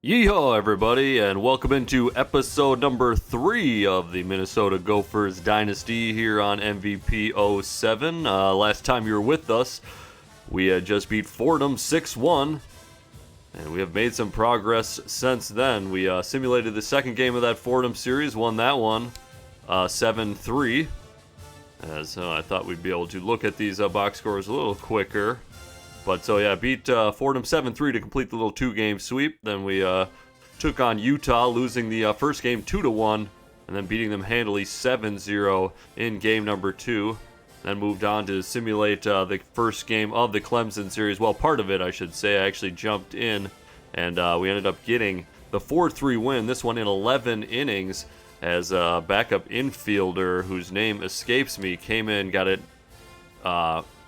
Yeehaw, everybody, and welcome into episode number 3 of the Minnesota Gophers Dynasty here on MVP 07. Last time you were with us, we had just beat Fordham 6-1, and we have made some progress since then. We simulated the second game of that Fordham series, won that one 7-3, as I thought we'd be able to look at these box scores a little quicker. But so yeah, beat Fordham 7-3 to complete the little 2-game sweep. Then we took on Utah, losing the first game 2-1, and then beating them handily 7-0 in game number 2. Then moved on to simulate the first game of the Clemson series. Well, part of it, I should say. I actually jumped in, and we ended up getting the 4-3 win. This one in 11 innings, as a backup infielder whose name escapes me came in, got it.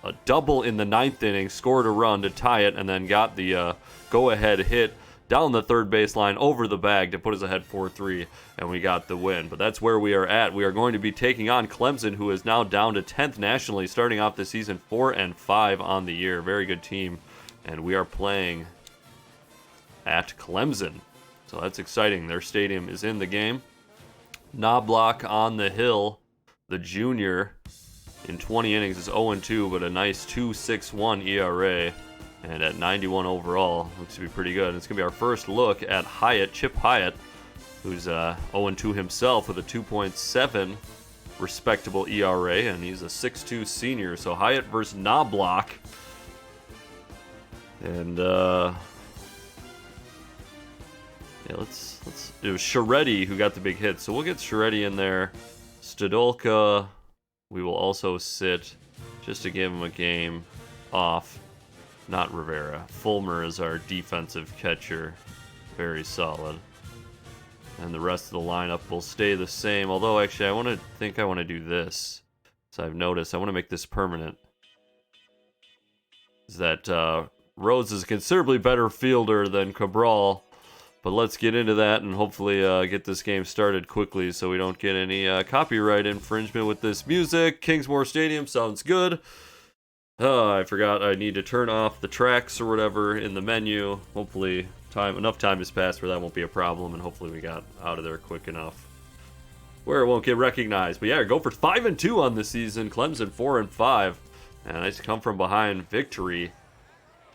A double in the 9th inning, scored a run to tie it, and then got the go-ahead hit down the third baseline over the bag to put us ahead 4-3, and we got the win. But that's where we are at. We are going to be taking on Clemson, who is now down to 10th nationally, starting off the season 4-5 on the year. Very good team, and we are playing at Clemson. So that's exciting. Their stadium is in the game. Knobloch on the hill, the junior, in 20 innings is 0-2, but a nice 2.61 ERA, and at 91 overall, looks to be pretty good. And it's going to be our first look at Hyatt, Chip Hyatt, who's 0-2 himself with a 2.7 respectable ERA, and he's a 6'2 senior. So Hyatt versus Knobloch, and yeah, let's it was Sharetti who got the big hit, so we'll get Sharetti in there. Stodolka, we will also sit just to give him a game off. Not Rivera. Fulmer is our defensive catcher. Very solid. And the rest of the lineup will stay the same. Although, actually, I want to do this. So I've noticed I want to make this permanent. Is that Rhodes is a considerably better fielder than Cabral. But let's get into that and hopefully get this game started quickly so we don't get any copyright infringement with this music. Kingsmore Stadium sounds good. I forgot I need to turn off the tracks or whatever in the menu. Hopefully enough time has passed where that won't be a problem, and hopefully we got out of there quick enough where it won't get recognized. But yeah, Gophers 5-2 on the season. Clemson 4-5. And a nice come from behind victory.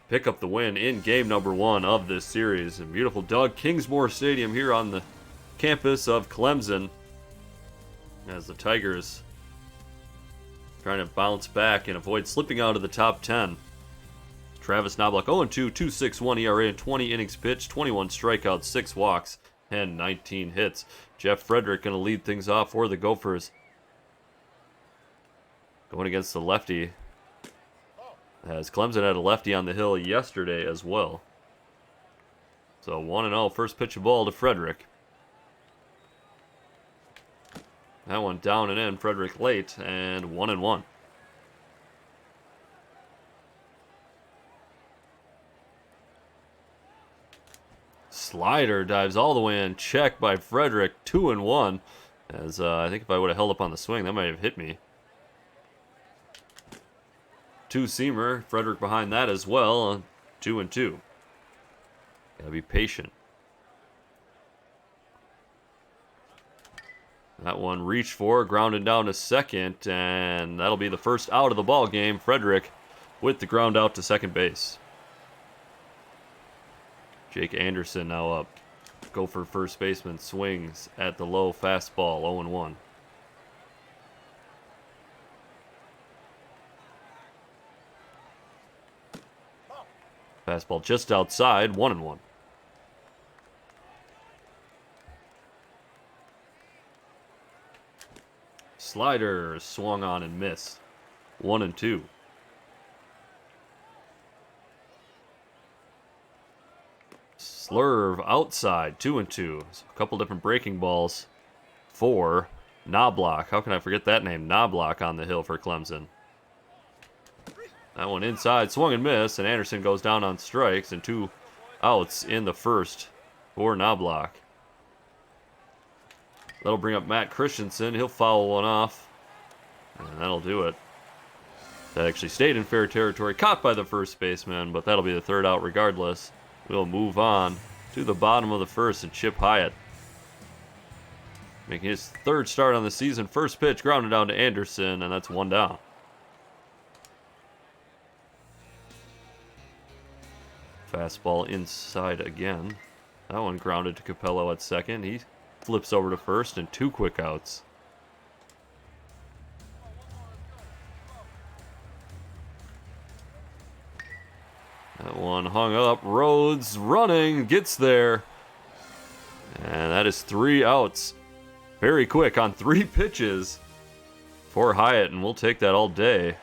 Pick up the win in game number 1 of this series. And beautiful Doug Kingsmore Stadium here on the campus of Clemson, as the Tigers trying to bounce back and avoid slipping out of the top 10. Travis Knobloch 0-2, 2.61 ERA in 20 innings pitched, 21 strikeouts, 6 walks, and 19 hits. Jeff Frederick going to lead things off for the Gophers. Going against the lefty, as Clemson had a lefty on the hill yesterday as well. So 1-0, first pitch of ball to Frederick. That one down and in, Frederick late, and 1-1. Slider dives all the way in, check by Frederick, 2-1. As I think if I would have held up on the swing, that might have hit me. 2-seamer, Frederick behind that as well, 2-2. Gotta be patient. That one reached for, grounded down to second, and that'll be the first out of the ball game. Frederick with the ground out to second base. Jake Anderson now up. Gopher first baseman swings at the low fastball, 0-1. Fastball just outside, 1-1. Slider swung on and missed, 1-2. Slurve outside, 2-2. So a couple different breaking balls for Knobloch. How can I forget that name? Knobloch on the hill for Clemson. That one inside, swung and missed, and Anderson goes down on strikes, and 2 outs in the first for Knobloch. That'll bring up Matt Christensen. He'll foul one off, and that'll do it. That actually stayed in fair territory, caught by the first baseman, but that'll be the third out regardless. We'll move on to the bottom of the first, and Chip Hyatt making his third start on the season. First pitch grounded down to Anderson, and that's one down. Fastball inside again. That one grounded to Capello at second. He flips over to first, and 2 quick outs. That one hung up. Rhodes running, gets there. And that is 3 outs. Very quick on 3 pitches for Hyatt, and we'll take that all day.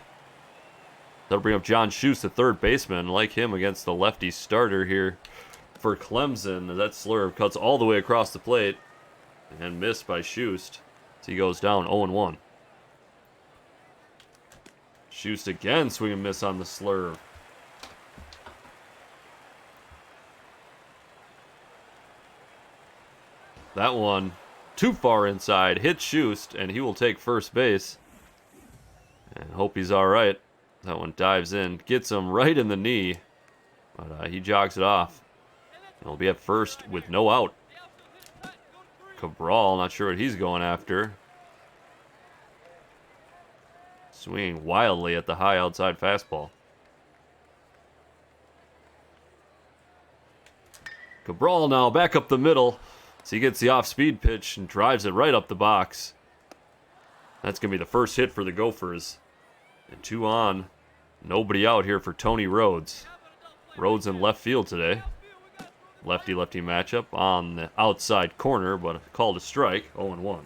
That'll bring up John Schust, the third baseman. Like him against the lefty starter here for Clemson. That slurve cuts all the way across the plate and missed by Schust. So he goes down 0-1. Schust again, swing and miss on the slurve. That one too far inside, hits Schust, and he will take first base. And hope he's all right. That one dives in, gets him right in the knee, but he jogs it off. And he'll be at first with no out. Cabral, not sure what he's going after. Swinging wildly at the high outside fastball. Cabral now back up the middle. So he gets the off-speed pitch and drives it right up the box. That's going to be the first hit for the Gophers. And 2 on. Nobody out here for Tony Rhodes. Rhodes in left field today. Lefty-lefty matchup on the outside corner, but called a strike, 0-1.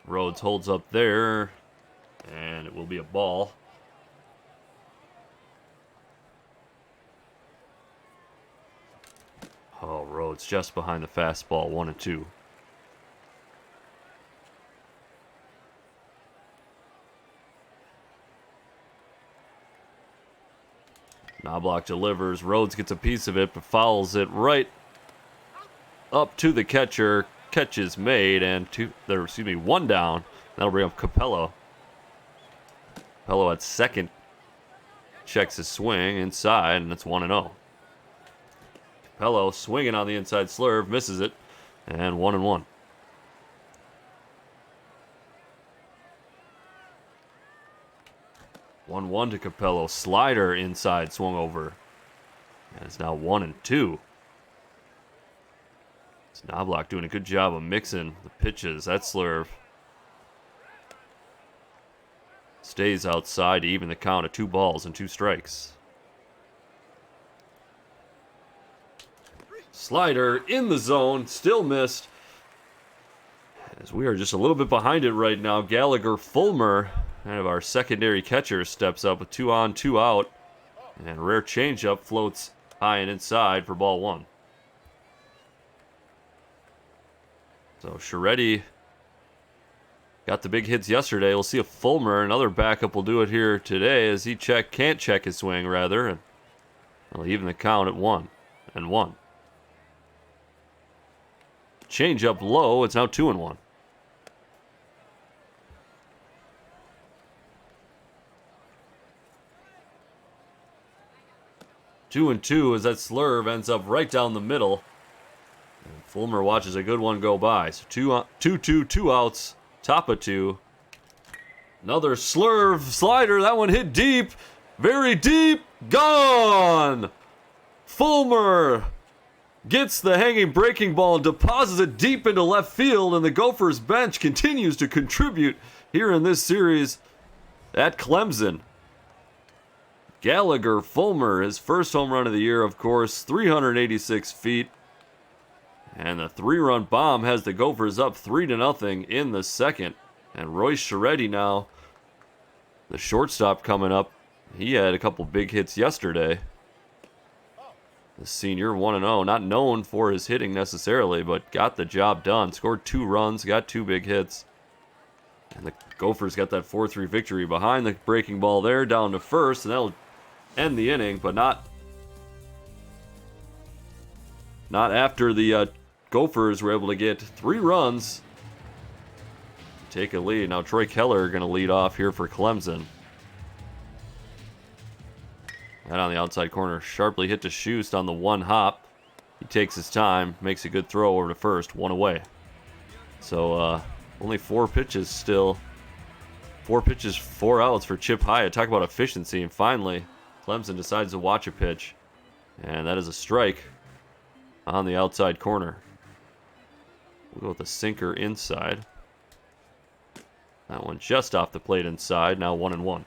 Rhodes holds up there, and it will be a ball. Oh, Rhodes just behind the fastball, 1-2. Knobloch delivers. Rhodes gets a piece of it, but fouls it right up to the catcher. Catch is made, and 1 down. That'll bring up Capello. Capello at second. Checks his swing inside, and it's 1-0. Capello swinging on the inside slurve, misses it, and 1-1. One to Capello. Slider inside, swung over. And it's now 1-2. It's Knobloch doing a good job of mixing the pitches. That slurve stays outside to even the count of 2 balls and 2 strikes. Slider in the zone, still missed. As we are just a little bit behind it right now. Gallagher Fulmer, kind of our secondary catcher, steps up with 2 on, 2 out. And rare changeup floats high and inside for ball 1. So Scheretti got the big hits yesterday. We'll see if Fulmer, another backup, will do it here today as he can't check his swing rather. And will even the count at 1-1. Change up low. It's now 2-1. Two and 2 as that slurve ends up right down the middle. And Fulmer watches a good one go by. So 2 outs. Top of 2. Another slurve slider. That one hit deep. Very deep. Gone. Fulmer gets the hanging breaking ball and deposits it deep into left field, and the Gophers bench continues to contribute here in this series at Clemson. Gallagher Fulmer, his first home run of the year, of course, 386 feet. And the 3-run bomb has the Gophers up 3-0 in the second. And Royce Scheretti now, the shortstop, coming up. He had a couple big hits yesterday. The senior, 1-0, not known for his hitting necessarily, but got the job done. Scored 2 runs, got 2 big hits. And the Gophers got that 4-3 victory behind the breaking ball there, down to first, and that'll end the inning, but not after the Gophers were able to get 3 runs. Take a lead. Now Troy Keller going to lead off here for Clemson. Right on the outside corner, sharply hit to Schust on the one hop. He takes his time, makes a good throw over to first, one away. So only 4 pitches still. 4 pitches, 4 outs for Chip Hyatt. Talk about efficiency. And finally, Clemson decides to watch a pitch. And that is a strike on the outside corner. We'll go with a sinker inside. That one just off the plate inside. Now 1-1.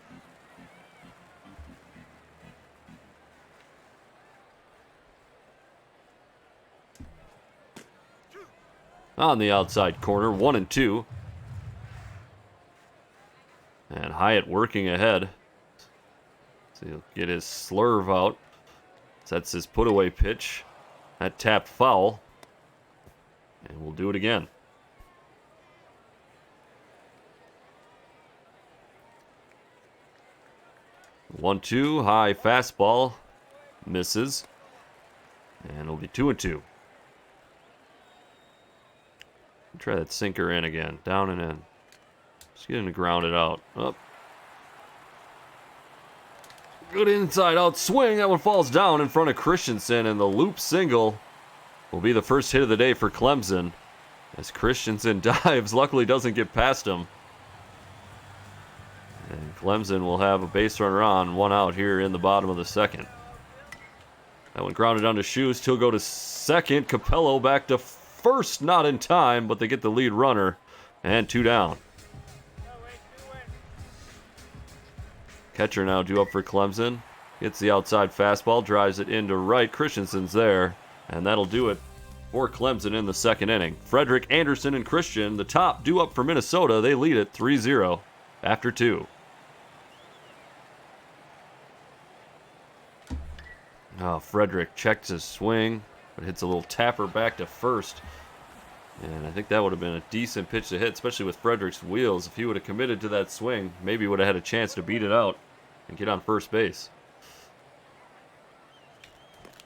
On the outside corner, 1-2. And Hyatt working ahead. So he'll get his slurve out. Sets his put-away pitch. That tapped foul. And we'll do it again. 1-2, high fastball. Misses. And it'll be 2-2. Try that sinker in again. Down and in. Just getting to ground it out. Up. Good inside out swing. That one falls down in front of Christensen, and the loop single will be the first hit of the day for Clemson. As Christensen dives, luckily doesn't get past him. And Clemson will have a base runner on, 1 out here in the bottom of the second. That one grounded onto Schust. He'll go to second. Capello back to first, not in time, but they get the lead runner, and 2 down. Catcher now due up for Clemson. Gets the outside fastball, drives it into right. Christensen's there, and that'll do it for Clemson in the second inning. Frederick, Anderson, and Christian, the top, due up for Minnesota. They lead it 3-0 after 2. Oh, Frederick checks his swing, but hits a little tapper back to first. And I think that would have been a decent pitch to hit, especially with Frederick's wheels. If he would have committed to that swing, maybe would have had a chance to beat it out and get on first base.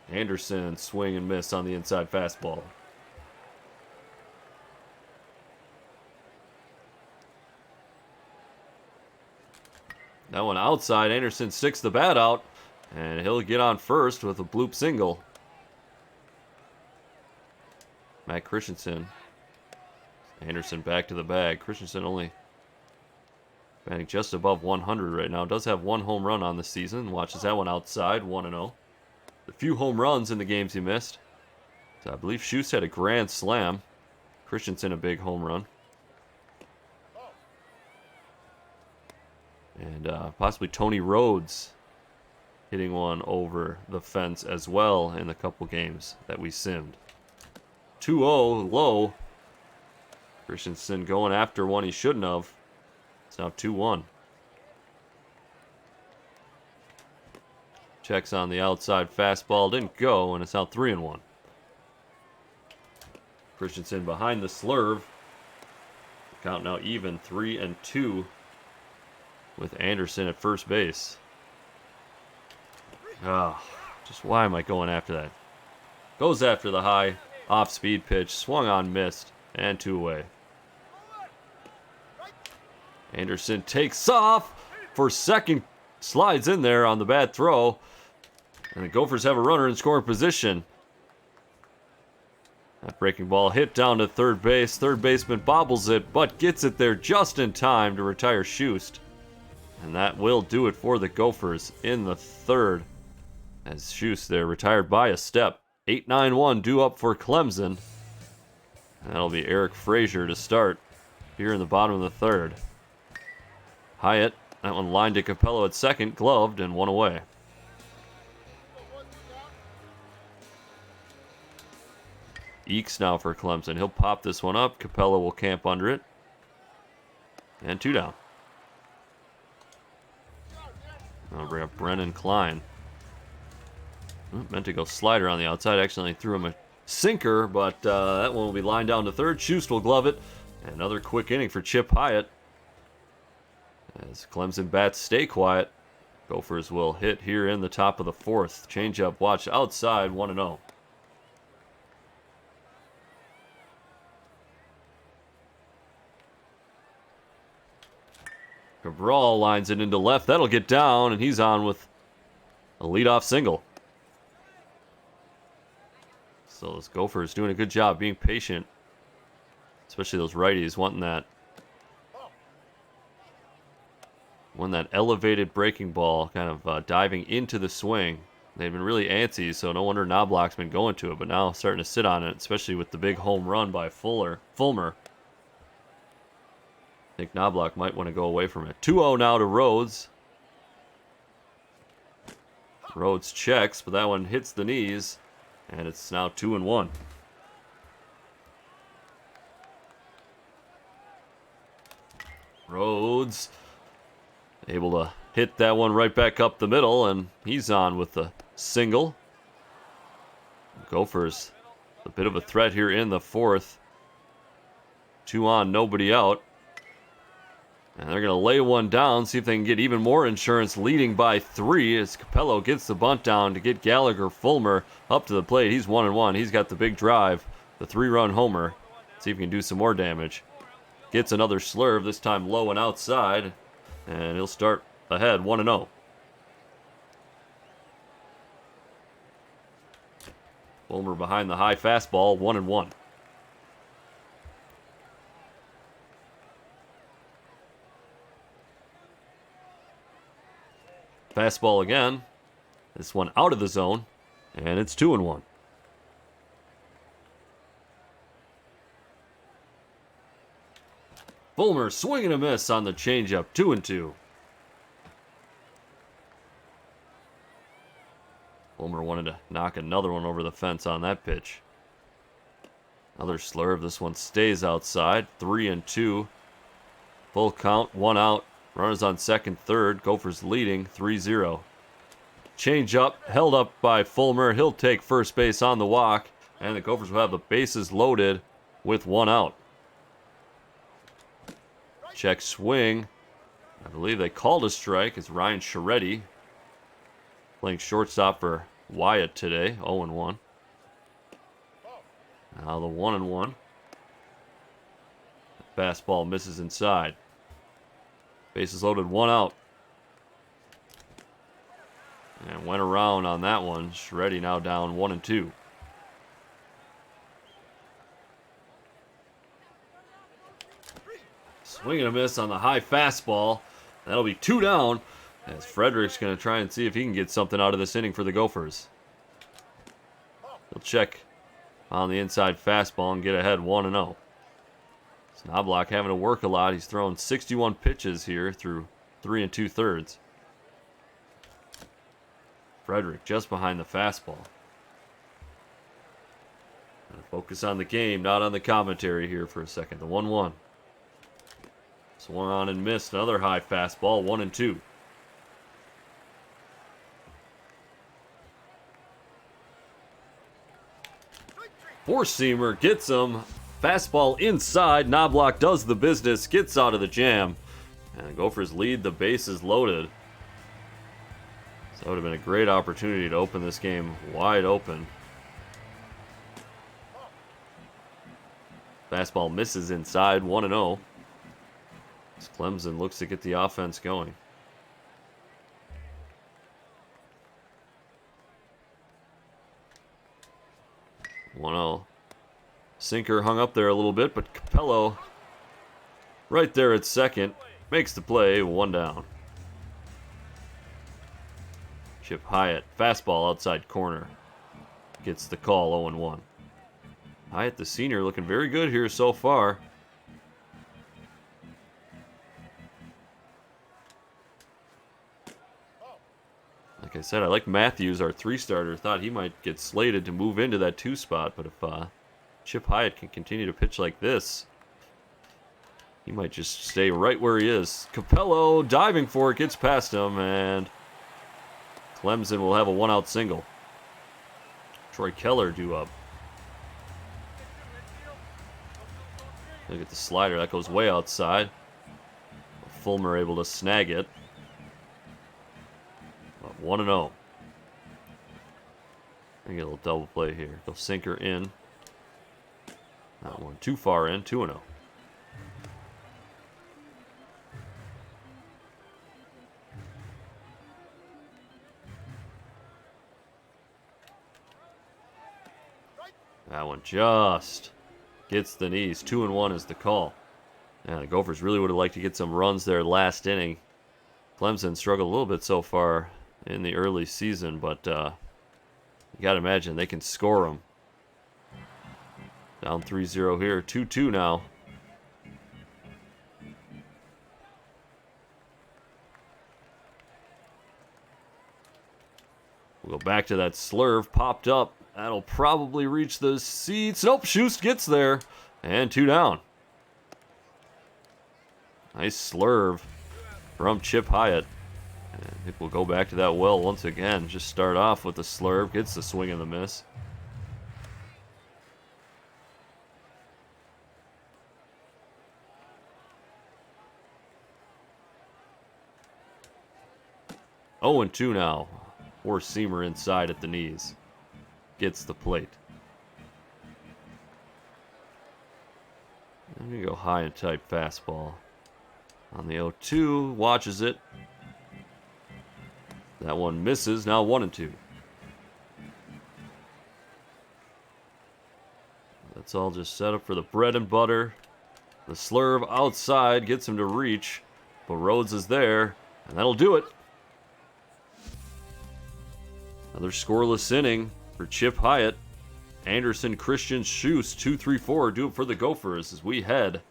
Anderson, swing and miss on the inside fastball. That one outside. Anderson sticks the bat out, and he'll get on first with a bloop single. Matt Christensen. Anderson back to the bag. Christensen only batting just above 100 right now. Does have 1 home run on the season. Watches that one outside, 1-0. A few home runs in the games he missed. So I believe Schust had a grand slam. Christensen a big home run. And possibly Tony Rhodes hitting one over the fence as well in the couple games that we simmed. 2-0 low. Christensen going after one he shouldn't have. It's now 2-1. Checks on the outside fastball. Didn't go, and it's now 3-1. Christensen behind the slurve. Count now even 3-2 with Anderson at first base. Just why am I going after that? Goes after the high off-speed pitch. Swung on, missed, and 2 away. Anderson takes off for second. Slides in there on the bad throw. And the Gophers have a runner in scoring position. That breaking ball hit down to third base. Third baseman bobbles it, but gets it there just in time to retire Schust. And that will do it for the Gophers in the third. As Schust there retired by a step. 8-9-1 due up for Clemson. And that'll be Eric Frazier to start here in the bottom of the third. Hyatt, that one lined to Capello at second, gloved, and 1 away. Eeks now for Clemson. He'll pop this one up. Capello will camp under it. And 2 down. I'll bring up Brennan Klein. Meant to go slider on the outside. Accidentally threw him a sinker, but that one will be lined down to third. Schust will glove it. Another quick inning for Chip Hyatt. As Clemson bats stay quiet, Gophers will hit here in the top of the fourth. Changeup watch outside, 1-0. Cabral lines it into left. That'll get down, and he's on with A leadoff single. So those Gophers doing a good job being patient. Especially those righties wanting that elevated breaking ball, kind of diving into the swing. They've been really antsy, so no wonder Knobloch's been going to it, but now starting to sit on it, especially with the big home run by Fulmer. I think Knobloch might want to go away from it. 2-0 now to Rhodes. Rhodes checks, but that one hits the knees, and it's now 2-1. Rhodes able to hit that one right back up the middle, and he's on with the single. Gophers, a bit of a threat here in the fourth. 2 on, nobody out. And they're going to lay one down, see if they can get even more insurance, leading by 3 as Capello gets the bunt down to get Gallagher Fulmer up to the plate. He's 1-1. He's got the big drive, the 3-run homer. See if he can do some more damage. Gets another slurve, this time low and outside, and he'll start ahead 1-0. Fulmer behind the high fastball, 1-1. Fastball again. This one out of the zone, and it's 2-1. Fulmer swing and a miss on the changeup, 2-2. Fulmer wanted to knock another one over the fence on that pitch. Another slurve. This one stays outside, 3-2. Full count, 1 out. Runners on second, third. Gophers leading 3-0. Change up, held up by Fulmer. He'll take first base on the walk, and the Gophers will have the bases loaded with 1 out. Check swing. I believe they called a strike. It's Ryan Scheretti playing shortstop for Wyatt today, 0-1. Now the 1-1. Fastball misses inside. Bases loaded, 1 out. And went around on that one. Scheretti now down 1-2. Swing and a miss on the high fastball. That'll be 2 down as Frederick's going to try and see if he can get something out of this inning for the Gophers. He'll check on the inside fastball and get ahead 1-0. Knobloch having to work a lot. He's thrown 61 pitches here through 3 2/3. Frederick just behind the fastball. Focus on the game, not on the commentary here for a second. The 1-1. Swung on and missed. Another high fastball, 1-2. Four-seamer gets him. Fastball inside. Knobloch does the business, gets out of the jam. And the Gophers lead, the bases loaded. So that would have been a great opportunity to open this game wide open. Fastball misses inside, 1-0. As Clemson looks to get the offense going. 1-0. Sinker hung up there a little bit, but Capello right there at second makes the play, 1 down. Chip Hyatt, fastball outside corner, gets the call, 0-1. Hyatt, the senior, looking very good here so far. Like I said, I like Matthews, our 3-starter. Thought he might get slated to move into that 2 spot, but if Chip Hyatt can continue to pitch like this, he might just stay right where he is. Capello diving for it, gets past him, and Clemson will have a 1-out single. Troy Keller due up. Look at the slider, that goes way outside. Fulmer able to snag it. 1-0. I get a little double play here. Go sinker in. That one too far in. 2-0. That one just gets the knees. 2-1 is the call. And the Gophers really would have liked to get some runs there last inning. Clemson struggled a little bit so far in the early season, but you got to imagine they can score them. Down 3-0 here. 2-2 now. We'll go back to that slurve. Popped up. That'll probably reach the seats. Nope, Schust gets there. And 2 down. Nice slurve from Chip Hyatt. And I think we'll go back to that well once again. Just start off with the slurve. Gets the swing and the miss. Oh, and 2 now. Four-seamer inside at the knees. Gets the plate. I'm going to go high and tight fastball. On the 0-2, watches it. That one misses, now 1-2. That's all just set up for the bread and butter. The slurve outside gets him to reach, but Rhodes is there, and that'll do it. Another scoreless inning for Chip Hyatt. Anderson, Christian, Schust, 2-3-4 do it for the Gophers as we head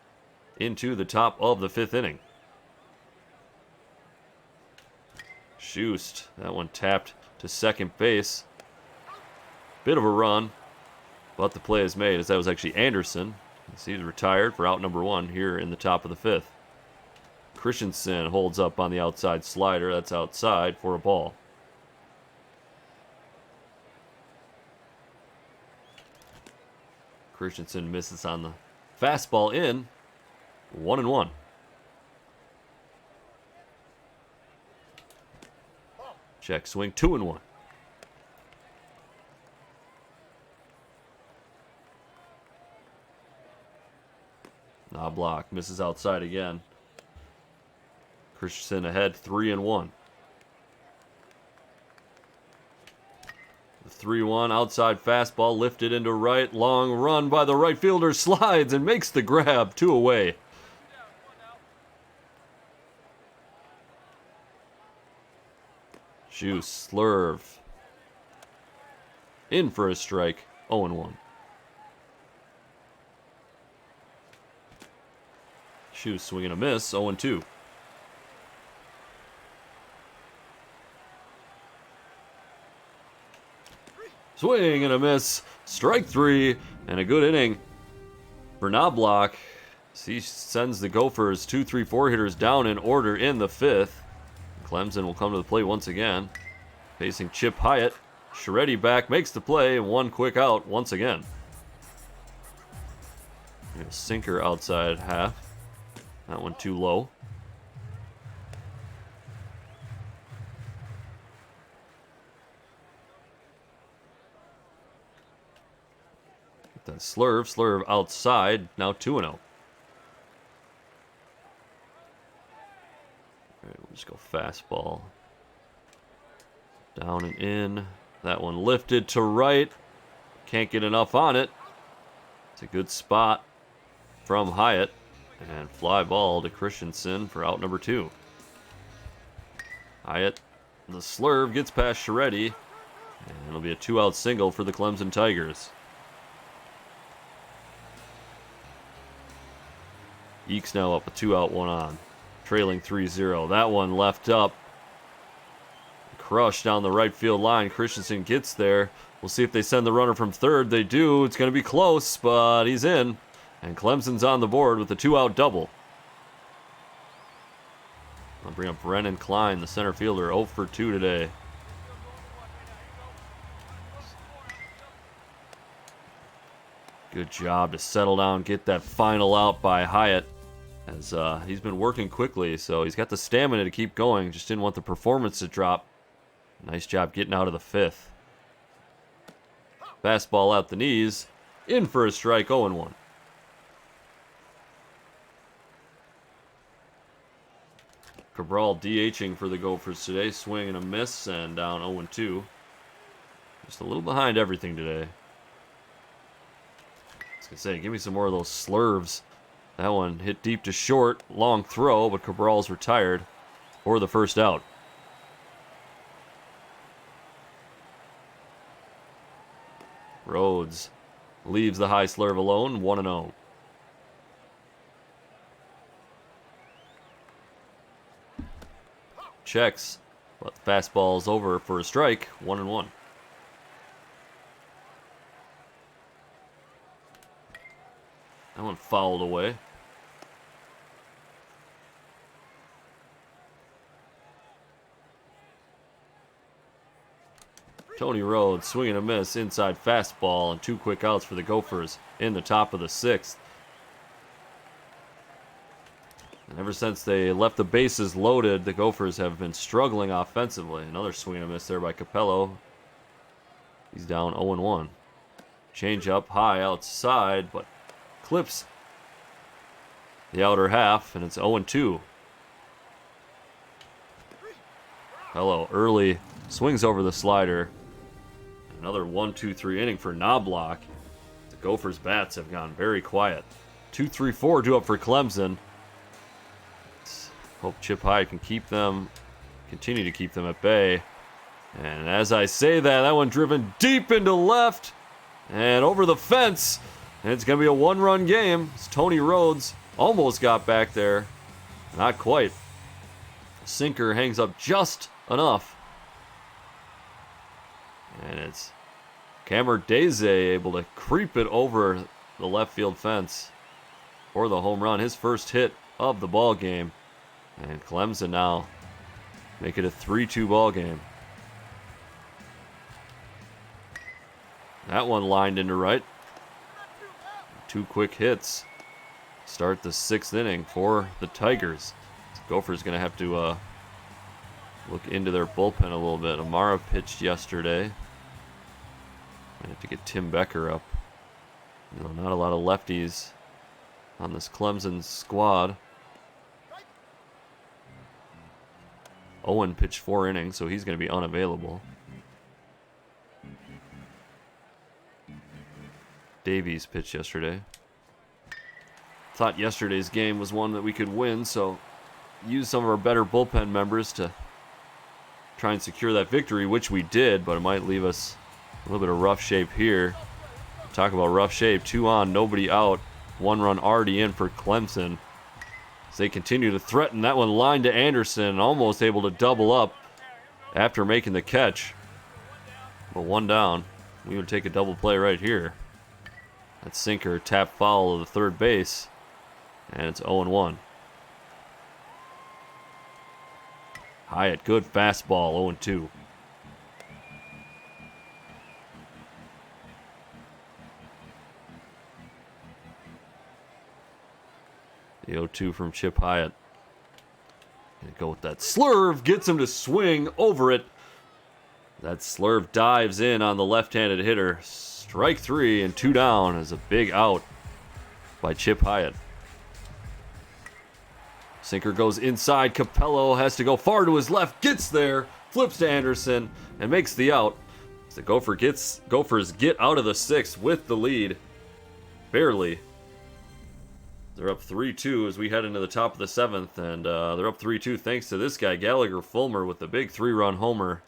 into the top of the 5th inning. Schust, that one tapped to second base. Bit of a run, but the play is made as that was actually Anderson. He's retired for out number 1 here in the top of the 5th. Christensen holds up on the outside slider. That's outside for a ball. Christensen misses on the fastball in. 1-1. Check swing. 2-1. Knobloch misses outside again. Christensen ahead. 3-1. The 3-1 outside fastball lifted into right. Long run by the right fielder. Slides and makes the grab. 2 away. Schust, slurve. In for a strike. 0-1. Schust swinging a miss. 0-2. Swing and a miss. Strike 3. And a good inning for Knobloch. He sends the Gophers 2-3-4 hitters down in order in the 5th. Clemson will come to the plate once again. Facing Chip Hyatt. Shreddy back, makes the play, and 1 quick out once again. Sinker outside half. That one too low. That slurve outside, now 2-0. All right, we'll just go fastball. Down and in. That one lifted to right. Can't get enough on it. It's a good spot from Hyatt. And fly ball to Christensen for out number 2. Hyatt, the slurve gets past Shreddy. And it'll be a 2-out single for the Clemson Tigers. Eakes now up a 2-out, 1 on. Trailing 3-0. That one left up. Crushed down the right field line. Christensen gets there. We'll see if they send the runner from third. They do. It's going to be close, but he's in. And Clemson's on the board with a 2-out double. I'll bring up Brennan Klein, the center fielder, 0 for 2 today. Good job to settle down, get that final out by Hyatt. As he's been working quickly, so he's got the stamina to keep going. Just didn't want the performance to drop. Nice job getting out of the 5th. Fastball out the knees. In for a strike, 0-1. Cabral DHing for the Gophers today. Swing and a miss, and down 0-2. Just a little behind everything today. I say, give me some more of those slurves. That one hit deep to short, long throw, but Cabral's retired for the first out. Rhodes leaves the high slurve alone, 1-0. Checks, but the fastball's over for a strike, 1-1. That one fouled away. Tony Rhodes swinging a miss, inside fastball, and 2 quick outs for the Gophers in the top of the 6th. And ever since they left the bases loaded, the Gophers have been struggling offensively. Another swing and a miss there by Capello. He's down 0-1. Change up high outside, but clips the outer half, and it's 0-2. Hello, early swings over the slider. Another 1-2-3 inning for Knobloch. The Gophers' bats have gone very quiet. 2-3-4 due up for Clemson. Let's hope Chip Hyatt can continue to keep them at bay. And as I say that, that one driven deep into left and over the fence. And it's going to be a 1-run game. It's Tony Rhodes almost got back there. Not quite. Sinker hangs up just enough. And it's Cameron Daze able to creep it over the left field fence for the home run. His first hit of the ball game. And Clemson now make it a 3-2 ball game. That one lined into right. 2 quick hits start the 6th inning for the Tigers. The Gophers going to have to look into their bullpen a little bit. Amara pitched yesterday. I have to get Tim Becker up. Not a lot of lefties on this Clemson squad. Owen pitched 4 innings, so he's going to be unavailable. Davies pitched yesterday. Thought yesterday's game was one that we could win, so use some of our better bullpen members to try and secure that victory, which we did, but it might leave us a little bit of rough shape here. Talk about rough shape. 2 on, nobody out. 1 run already in for Clemson. As they continue to threaten. That one lined to Anderson, almost able to double up after making the catch. But 1 down. We would take a double play right here. That sinker tap foul of the third base. And it's 0-1. Hyatt, good fastball, 0-2. The 0-2 from Chip Hyatt. Gonna go with that slurve, gets him to swing over it. That slurve dives in on the left-handed hitter. Strike 3 and 2 down is a big out by Chip Hyatt. Sinker goes inside. Capello has to go far to his left. Gets there. Flips to Anderson and makes the out. As the Gophers get out of the 6th with the lead. Barely. They're up 3-2 as we head into the top of the 7th. And they're up 3-2 thanks to this guy, Gallagher Fulmer, with the big 3-run homer.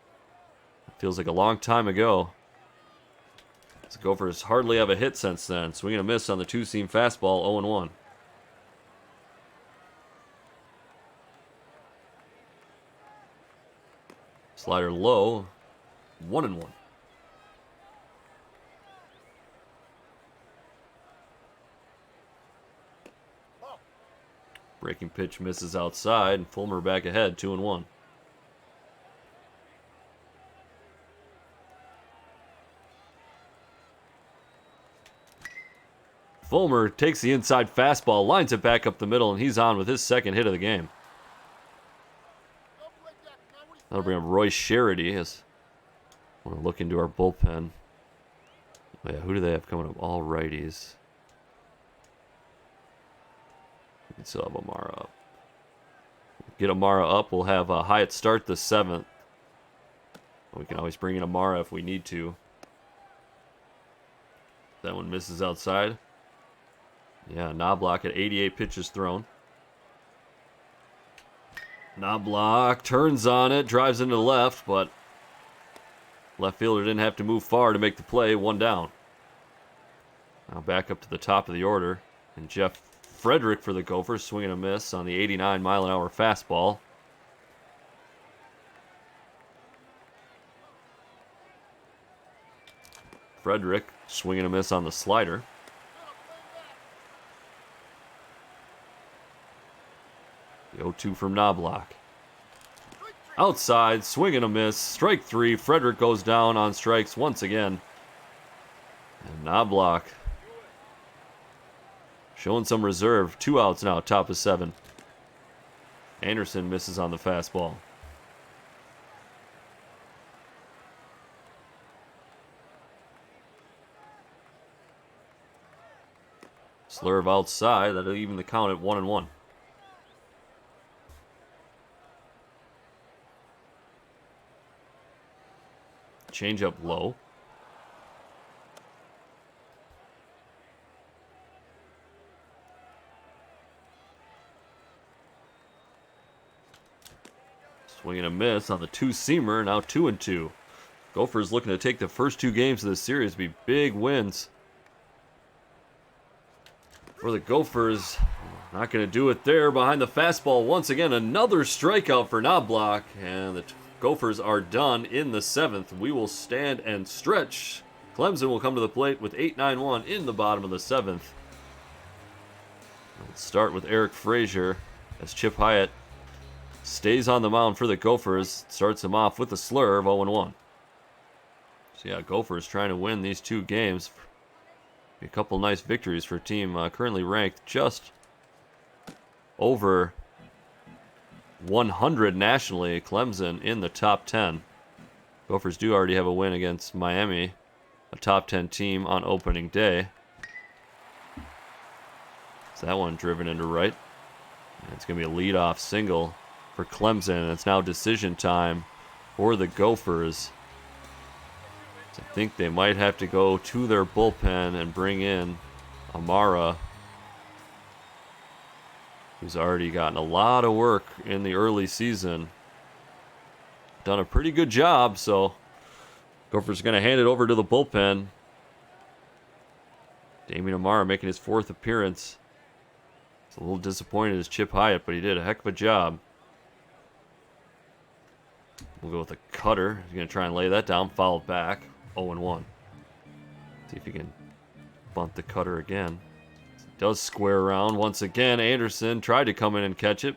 It feels like a long time ago. The Gophers hardly have a hit since then. Swing and a miss on the 2-seam fastball, 0-1. Slider low, 1-1. Breaking pitch misses outside, and Fulmer back ahead, 2-1. Fulmer takes the inside fastball, lines it back up the middle, and he's on with his 2nd hit of the game. That'll bring up Roy Sherrody as I want to look into our bullpen. Oh yeah, who do they have coming up? All righties. We can still have Amara up. Get Amara up. We'll have Hyatt start the 7th. We can always bring in Amara if we need to. That one misses outside. Yeah, Knobloch at 88 pitches thrown. Knobloch turns on it, drives into the left, but left fielder didn't have to move far to make the play. 1 down. Now back up to the top of the order. And Jeff Frederick for the Gophers, swinging a miss on the 89-mile-an-hour fastball. Frederick swinging a miss on the slider. The 0-2 from Knobloch. Outside, swinging a miss. Strike 3. Frederick goes down on strikes once again. And Knobloch showing some reserve. 2 outs now, top of 7. Anderson misses on the fastball. Slurve outside. That'll even the count at 1-1. Change up low. Swing and a miss on the 2-seamer. Now 2-2. Gophers looking to take the first 2 games of this series. Be big wins for the Gophers. Not going to do it there. Behind the fastball once again. Another strikeout for Knobloch. And the Gophers are done in the 7th. We will stand and stretch. Clemson will come to the plate with 8-9-1 in the bottom of the 7th. Let's start with Eric Frazier as Chip Hyatt stays on the mound for the Gophers. Starts him off with a slurve, 0-1. So yeah, Gophers trying to win these 2 games. A couple nice victories for a team currently ranked just over 100 nationally. Clemson in the top 10. Gophers do already have a win against Miami, a top 10 team on opening day. So that one driven into right. And it's going to be a leadoff single for Clemson. It's now decision time for the Gophers. So I think they might have to go to their bullpen and bring in Amara, who's already gotten a lot of work in the early season. Done a pretty good job, so Gophers going to hand it over to the bullpen. Damian Amara making his 4th appearance. It's a little disappointed as Chip Hyatt, but he did a heck of a job. We'll go with a cutter. He's going to try and lay that down, foul back, 0-1. See if he can bunt the cutter again. Does square around once again. Anderson tried to come in and catch it.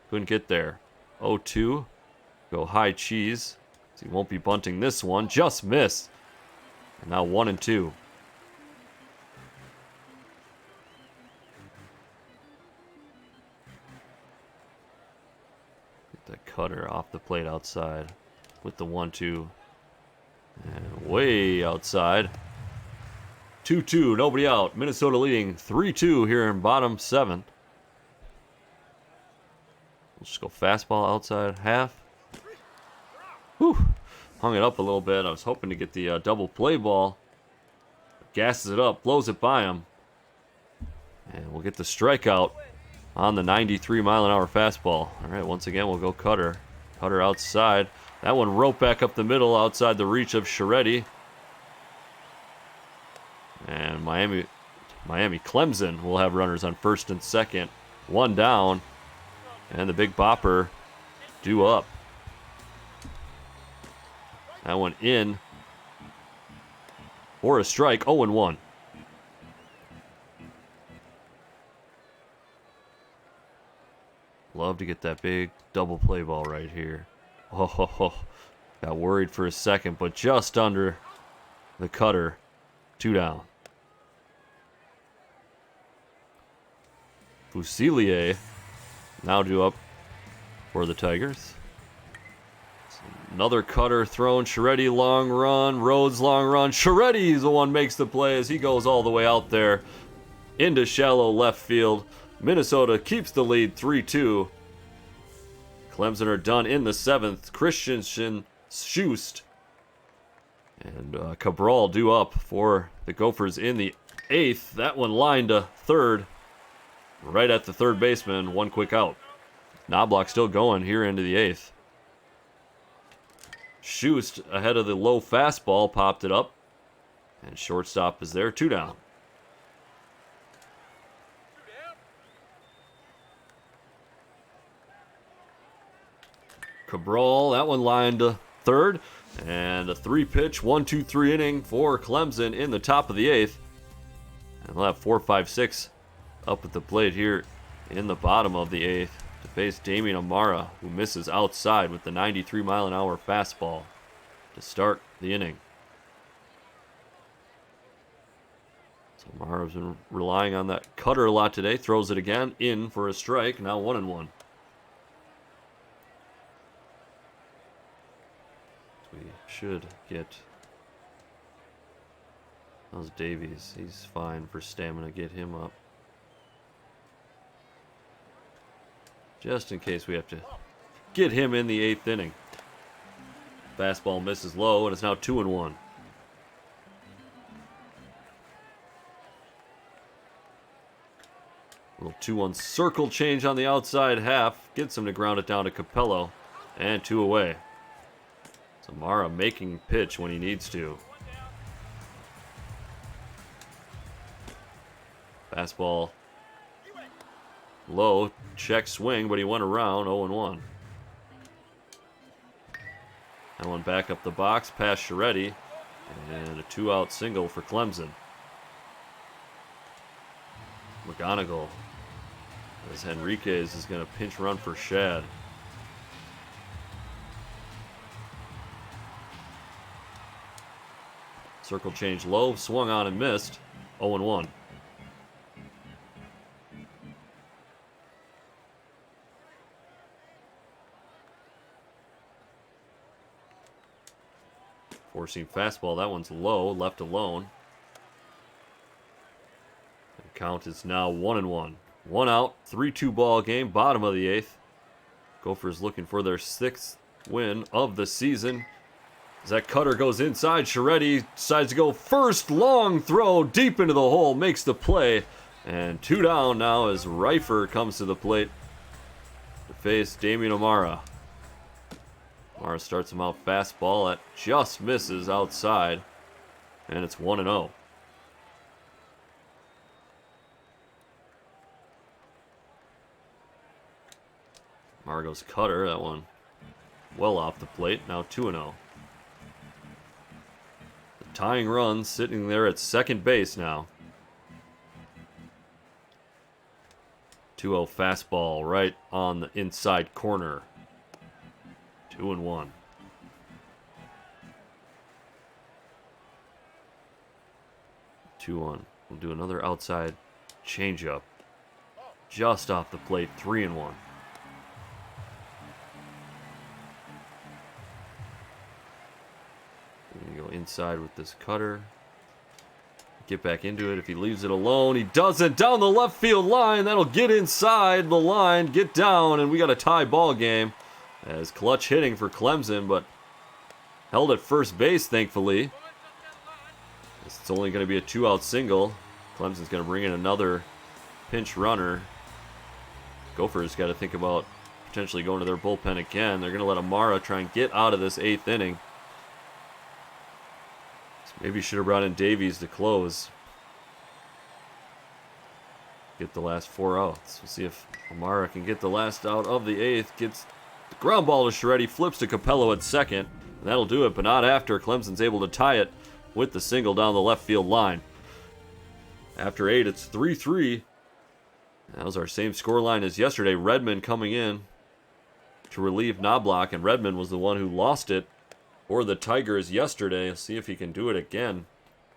Couldn't get there. 0-2. Go high cheese. So he won't be bunting this one. Just missed. And now 1-2. Get that cutter off the plate outside with the 1-2. And way outside. 2-2, nobody out. Minnesota leading 3-2 here in bottom 7th. We'll just go fastball outside half. Whew. Hung it up a little bit. I was hoping to get the double play ball. Gasses it up, blows it by him. And we'll get the strikeout on the 93-mile-an-hour fastball. All right, once again, we'll go cutter. Cutter outside. That one roped back up the middle outside the reach of Scheretti. And Miami Clemson will have runners on 1st and 2nd. 1 down. And the big bopper due up. That one in for a strike, 0-1. Love to get that big double play ball right here. Oh, got worried for a second, but just under the cutter. 2 down. Fusilier now due up for the Tigers. Another cutter thrown. Scheretti long run. Rhodes long run. Scheretti's the one makes the play as he goes all the way out there into shallow left field. Minnesota keeps the lead 3-2. Clemson are done in the 7th. Christensen, Schust, and Cabral due up for the Gophers in the 8th. That one lined to 3rd. right at the third baseman. One quick out. Knobloch still going here into the 8th. Schust ahead of the low fastball, popped it up. And shortstop is there, 2 down. Cabral, that one lined to third. And a 3-pitch, 1-2-3 inning for Clemson in the top of the 8th. And we'll have 4, 5, 6 up at the plate here in the bottom of the 8th to face Damian Amara, who misses outside with the 93-mile-an-hour fastball to start the inning. So Amara's been relying on that cutter a lot today. Throws it again, in for a strike. Now 1-1. We should get... How's Davies? He's fine for stamina. Get him up. Just in case we have to get him in the 8th inning. Fastball misses low, and it's now 2-1. Little 2-1 circle change on the outside half. Gets him to ground it down to Capello. And 2 away. Samara making pitch when he needs to. Fastball low, check swing, but he went around, 0-1. That one back up the box, past Scheretti, and a 2-out single for Clemson. McGonigal, as Henriquez is going to pinch run for Shad. Circle change low, swung on and missed, 0-1. Four-seam fastball, that one's low, left alone. The count is now 1-1. 1 out, 3-2 ball game, bottom of the 8th. Gophers looking for their 6th win of the season. As that cutter goes inside, Scheretti decides to go first, long throw deep into the hole, makes the play. And 2 down now as Reifer comes to the plate to face Damian Amara. Amara starts him out fastball that just misses outside, and it's 1-0. Margot's cutter, that one well off the plate, now 2-0. The tying run sitting there at second base now. 2-0 fastball right on the inside corner. 2-1. We'll do another outside changeup. Just off the plate, 3-1. Go inside with this cutter. Get back into it if he leaves it alone. He doesn't. Down the left field line. That'll get inside the line. Get down, and we got a tie ball game. As clutch hitting for Clemson, but held at first base, thankfully. It's only going to be a 2-out single. Clemson's going to bring in another pinch runner. Gophers got to think about potentially going to their bullpen again. They're going to let Amara try and get out of this 8th inning. So maybe should have brought in Davies to close. Get the last 4 outs. We'll see if Amara can get the last out of the 8th. Gets the ground ball to Scheretti, flips to Capello at second. And that'll do it, but not after. Clemson's able to tie it with the single down the left field line. After 8, it's 3-3. That was our same score line as yesterday. Redmond coming in to relieve Knobloch, and Redmond was the one who lost it for the Tigers yesterday. Let's see if he can do it again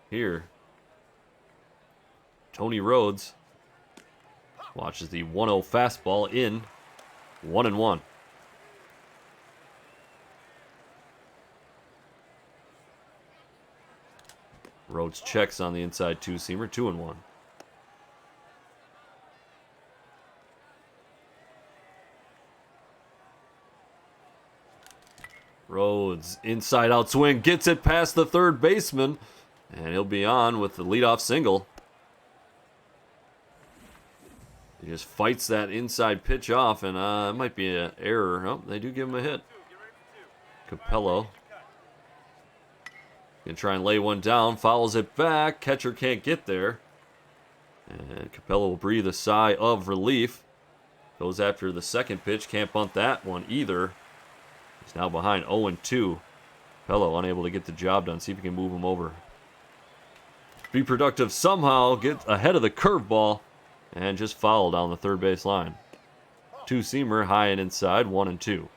here. Tony Rhodes watches the 1-0 fastball in. 1-1. Rhodes checks on the inside two-seamer, 2-1. Rhodes, inside out swing, gets it past the third baseman, and he'll be on with the leadoff single. He just fights that inside pitch off, and it might be an error. Oh, they do give him a hit. Capello. Gonna try and lay one down, fouls it back. Catcher can't get there. And Capello will breathe a sigh of relief. Goes after the second pitch, can't bunt that one either. He's now behind 0-2. Capello unable to get the job done. See if he can move him over. Be productive somehow, get ahead of the curveball, and just foul down the third base line. Two-seamer, high and inside, 1-2.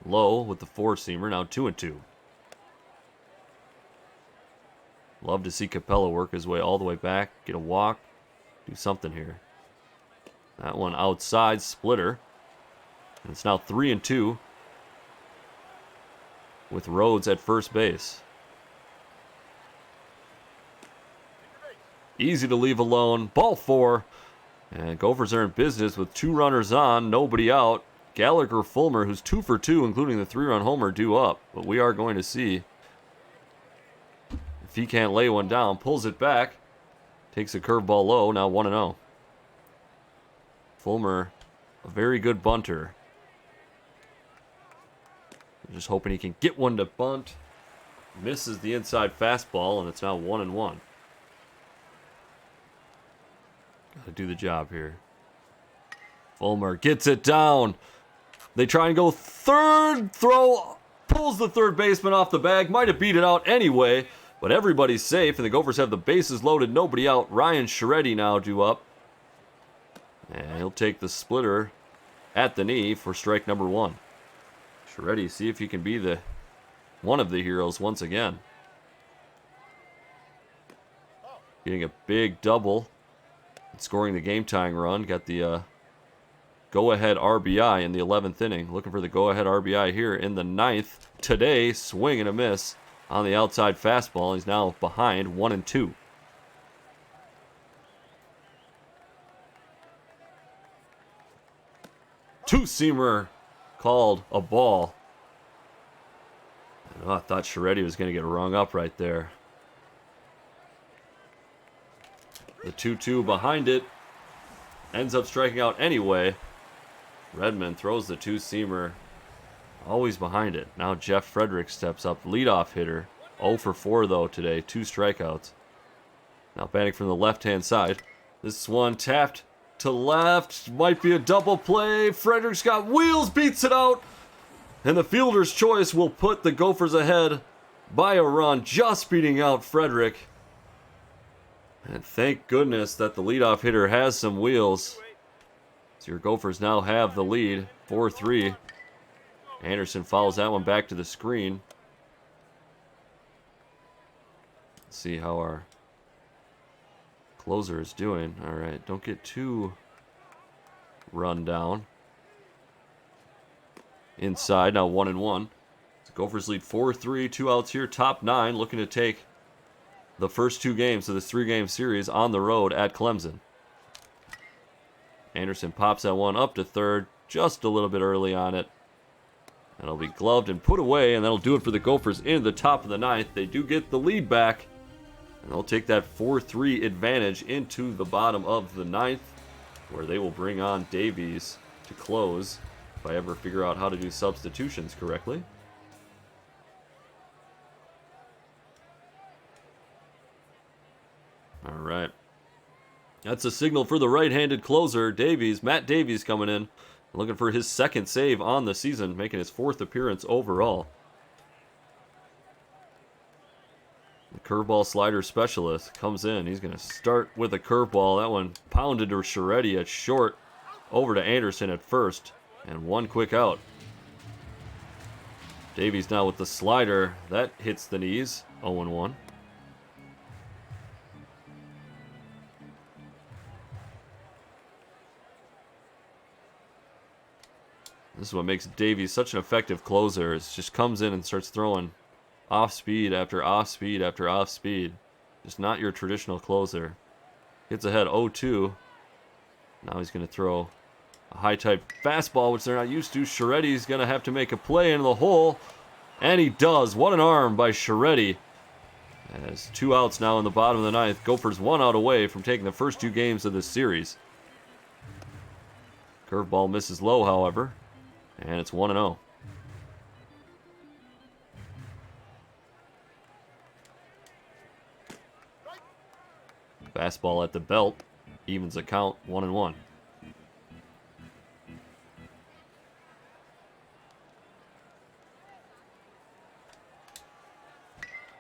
Low with the four-seamer, now 2-2. Love to see Capello work his way all the way back, get a walk, do something here. That one outside, splitter. And it's now 3-2 with Rhodes at first base. Easy to leave alone. Ball 4. And Gophers are in business with 2 runners on, nobody out. Gallagher Fulmer, who's 2 for 2, including the 3-run homer, due up. But we are going to see if he can't lay one down. Pulls it back. Takes a curveball low, now 1-0. Fulmer, a very good bunter. Just hoping he can get one to bunt. Misses the inside fastball, and it's now 1-1. Got to do the job here. Fulmer gets it down. They try and go third. Throw pulls the third baseman off the bag. Might have beat it out anyway, but everybody's safe, and the Gophers have the bases loaded. Nobody out. Ryan Scheretti now due up. And he'll take the splitter at the knee for strike number 1. Scheretti, see if he can be one of the heroes once again. Getting a big double. Scoring the game-tying run. Got the go-ahead RBI in the 11th inning. Looking for the go-ahead RBI here in the 9th. Today, swing and a miss on the outside fastball. He's now behind 1-2. Two-seamer called a ball. Oh, I thought Scheretti was going to get rung up right there. The 2-2 behind it. Ends up striking out anyway. Redmond throws the two-seamer. Always behind it. Now Jeff Frederick steps up. Leadoff hitter. 0 for 4 though today. 2 strikeouts. Now batting from the left-hand side. This one tapped to left. Might be a double play. Frederick's got wheels. Beats it out. And the fielder's choice will put the Gophers ahead by a run. Just beating out Frederick. And thank goodness that the leadoff hitter has some wheels. So your Gophers now have the lead, 4-3. Anderson follows that one back to the screen. Let's see how our closer is doing. All right, don't get too run down. Inside, now 1-1. The Gophers lead 4-3, 2 outs here, top 9, looking to take the first 2 games of this 3-game series on the road at Clemson. Anderson pops that one up to third, just a little bit early on it. And it'll be gloved and put away, and that'll do it for the Gophers in the top of the 9th. They do get the lead back, and they'll take that 4-3 advantage into the bottom of the 9th, where they will bring on Davies to close, if I ever figure out how to do substitutions correctly. All right. That's a signal for the right-handed closer, Davies. Matt Davies coming in, looking for his 2nd save on the season, making his 4th appearance overall. The curveball slider specialist comes in. He's going to start with a curveball. That one pounded to Scheretti at short, over to Anderson at first, and 1 quick out. Davies now with the slider. That hits the knees, 0-1. This is what makes Davies such an effective closer. It just comes in and starts throwing off speed after off speed after off speed. Just not your traditional closer. Gets ahead 0-2. Now he's going to throw a high-type fastball, which they're not used to. Scheretti's going to have to make a play into the hole. And he does. What an arm by Sharetti. As 2 outs now in the bottom of the ninth. Gophers 1 out away from taking the first 2 games of this series. Curveball misses low, however. And it's 1-0. Fastball at the belt. Evens the count, 1-1.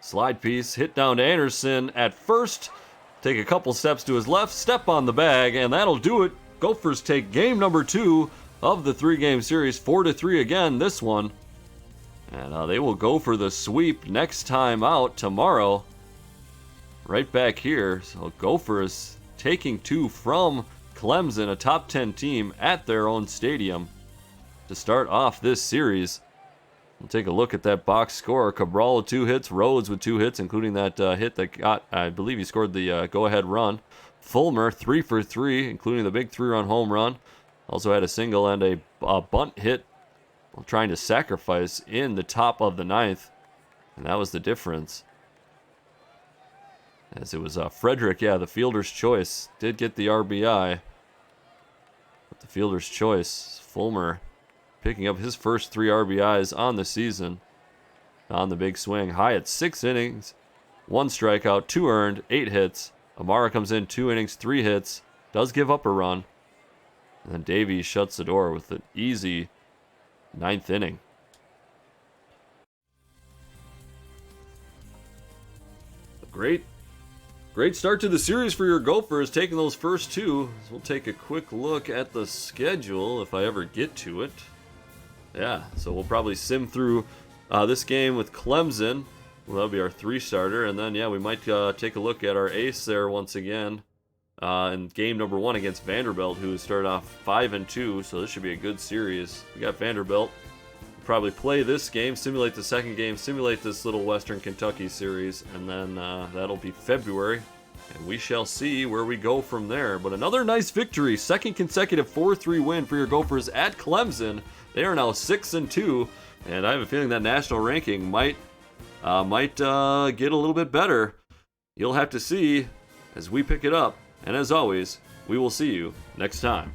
Slide piece, hit down to Anderson at first. Take a couple steps to his left, step on the bag, and that'll do it. Gophers take game number 2 of the 3-game series, 4-3 again, this one. And they will go for the sweep next time out tomorrow. Right back here. So Gophers taking 2 from Clemson, a top 10 team at their own stadium to start off this series. We'll take a look at that box score. Cabral with 2 hits, Rhodes with 2 hits, including that hit that got, I believe he scored the go-ahead run. Fulmer 3 for 3, including the big 3-run home run. Also had a single and a bunt hit while trying to sacrifice in the top of the ninth. And that was the difference. As it was Frederick, the fielder's choice, did get the RBI. But the fielder's choice, Fulmer, picking up his first 3 RBIs on the season. On the big swing, high at 6 innings, 1 strikeout, 2 earned, 8 hits. Amara comes in 2 innings, 3 hits, does give up a run. And then Davies shuts the door with an easy 9th inning. Great start to the series for your Gophers, taking those first 2. So we'll take a quick look at the schedule if I ever get to it. Yeah, so we'll probably sim through this game with Clemson. Well, that'll be our 3-starter. And then, we might take a look at our ace there once again in game number 1 against Vanderbilt, who started off 5-2. So this should be a good series. We got Vanderbilt. We'll probably play this game, simulate the second game, simulate this little Western Kentucky series. And then that'll be February. And we shall see where we go from there. But another nice victory. Second consecutive 4-3 win for your Gophers at Clemson. They are now 6-2, and I have a feeling that national ranking might get a little bit better. You'll have to see as we pick it up, and as always, we will see you next time.